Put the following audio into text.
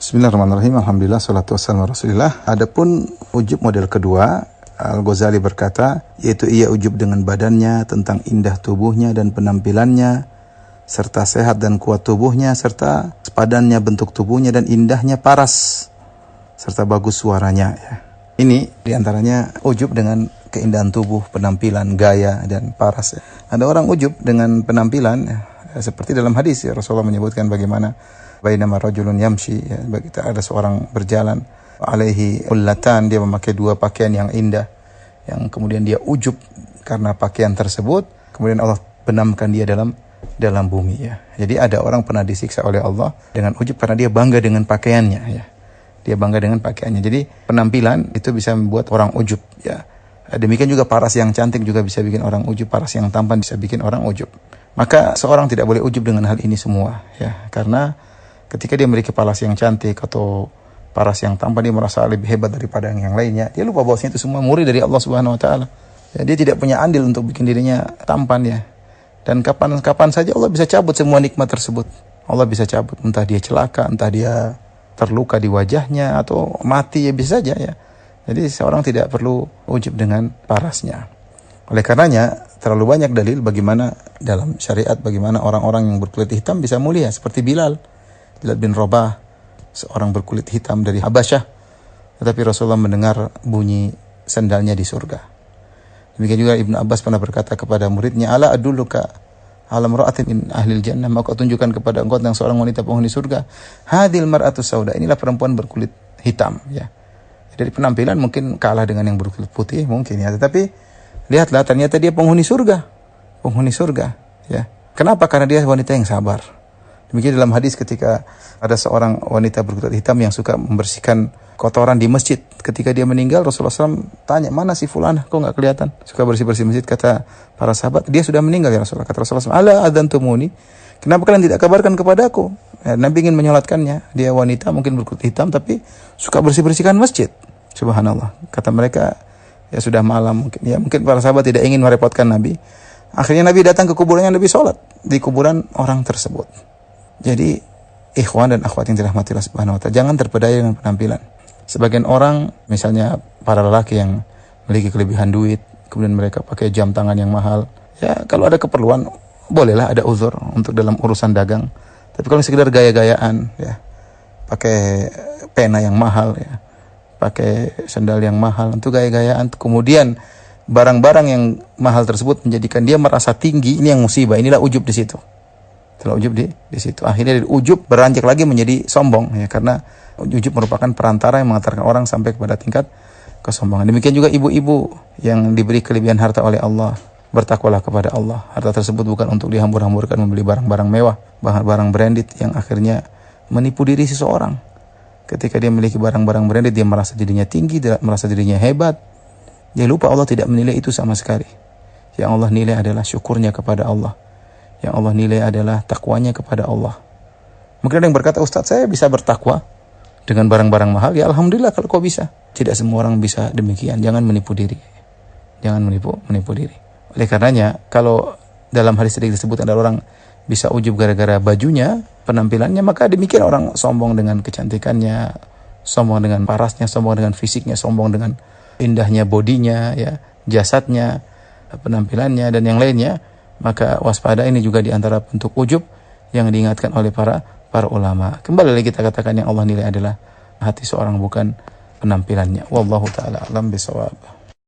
Bismillahirrahmanirrahim. Alhamdulillah, salatu wassalamu ala Rasulillah. Adapun ujub model kedua, Al-Ghazali berkata, yaitu ia ujub dengan badannya, tentang indah tubuhnya dan penampilannya, serta sehat dan kuat tubuhnya, serta sepadannya bentuk tubuhnya dan indahnya paras, serta bagus suaranya. Ya. Ini diantaranya ujub dengan keindahan tubuh, penampilan, gaya, dan paras. Ya. Ada orang ujub dengan penampilan, ya, seperti dalam hadis, ya, Rasulullah menyebutkan bagaimana bainama rajulun yamshi, ya, ada seorang berjalan, alaihi ullatan, dia memakai dua pakaian yang indah, yang kemudian dia ujub karena pakaian tersebut, kemudian Allah benamkan dia dalam bumi. Ya. Jadi ada orang pernah disiksa oleh Allah dengan ujub karena dia bangga dengan pakaiannya. Ya. Dia bangga dengan pakaiannya. Jadi penampilan itu bisa membuat orang ujub. Ya. Demikian juga paras yang cantik juga bisa bikin orang ujub, paras yang tampan bisa bikin orang ujub. Maka seorang tidak boleh ujub dengan hal ini semua. Ya. Karena ketika dia memiliki paras yang cantik atau paras yang tampan, dia merasa lebih hebat daripada yang lainnya. Dia lupa bahwasanya itu semua murid dari Allah Subhanahu wa taala. Ya, dia tidak punya andil untuk bikin dirinya tampan, ya. Dan kapan saja Allah bisa cabut semua nikmat tersebut. Allah bisa cabut, entah dia celaka, entah dia terluka di wajahnya atau mati, ya bisa saja, ya. Jadi seorang tidak perlu ujub dengan parasnya. Oleh karenanya terlalu banyak dalil bagaimana dalam syariat bagaimana orang-orang yang berkulit hitam bisa mulia, seperti Bilal bin Rabah, seorang berkulit hitam dari Habasyah, tetapi Rasulullah mendengar bunyi sandalnya di surga. Demikian juga Ibnu Abbas pernah berkata kepada muridnya, ala adulluka ala mar'atin min ahlil jannah, maka tunjukkan kepada engkau tentang seorang wanita penghuni surga. Hadil mar'atu sauda, inilah perempuan berkulit hitam, ya. Dari penampilan mungkin kalah dengan yang berkulit putih mungkin, ya, tetapi lihatlah ternyata dia penghuni surga, ya. Kenapa? Karena dia wanita yang sabar. Demikian dalam hadis ketika ada seorang wanita berkulit hitam yang suka membersihkan kotoran di masjid. Ketika dia meninggal, Rasulullah SAW tanya, mana si fulanah? Kok nggak kelihatan? Suka bersih-bersih masjid. Kata para sahabat, dia sudah meninggal ya Rasulullah. Kata Rasulullah SAW, ala adantumuni, kenapa kalian tidak kabarkan kepadaku? Ya, Nabi ingin menyolatkannya. Dia wanita mungkin berkulit hitam, tapi suka bersih-bersihkan masjid. Subhanallah. Kata mereka, ya sudah malam mungkin. Ya mungkin para sahabat tidak ingin merepotkan Nabi. Akhirnya Nabi datang ke kuburannya, Nabi sholat di kuburan orang tersebut. Jadi, ikhwan dan akhwat yang dirahmati Allah Subhanahu wa taala, jangan terpedaya dengan penampilan. Sebagian orang, misalnya para lelaki yang memiliki kelebihan duit, kemudian mereka pakai jam tangan yang mahal. Ya, kalau ada keperluan, bolehlah ada uzur untuk dalam urusan dagang. Tapi kalau sekedar gaya-gayaan, ya, pakai pena yang mahal, ya, pakai sandal yang mahal, untuk gaya-gayaan. Kemudian barang-barang yang mahal tersebut menjadikan dia merasa tinggi, ini yang musibah. Inilah ujub di situ. Telah ujub di situ. Akhirnya dari ujub beranjak lagi menjadi sombong, ya, karena ujub merupakan perantara yang mengantarkan orang sampai kepada tingkat kesombongan. Demikian juga ibu-ibu yang diberi kelebihan harta oleh Allah, bertakwalah kepada Allah. Harta tersebut bukan untuk dihambur-hamburkan membeli barang-barang mewah, barang-barang branded yang akhirnya menipu diri seseorang. Ketika dia memiliki barang-barang branded, dia merasa dirinya tinggi, dia merasa dirinya hebat. Dia lupa Allah tidak menilai itu sama sekali. Yang Allah nilai adalah syukurnya kepada Allah. Yang Allah nilai adalah takwanya kepada Allah. Mungkin ada yang berkata, Ustaz, saya bisa bertakwa dengan barang-barang mahal. Ya Alhamdulillah kalau kau bisa. Tidak semua orang bisa demikian. Jangan menipu diri. Jangan menipu diri. Oleh karenanya, kalau dalam hadis tadi disebut ada orang bisa ujub gara-gara bajunya, penampilannya, maka demikian orang sombong dengan kecantikannya, sombong dengan parasnya, sombong dengan fisiknya, sombong dengan indahnya bodinya, ya, jasadnya, penampilannya, dan yang lainnya. Maka waspada, ini juga diantara bentuk ujub yang diingatkan oleh para ulama. Kembali lagi kita katakan yang Allah nilai adalah hati seorang, bukan penampilannya. Wallahu ta'ala alam bisawab.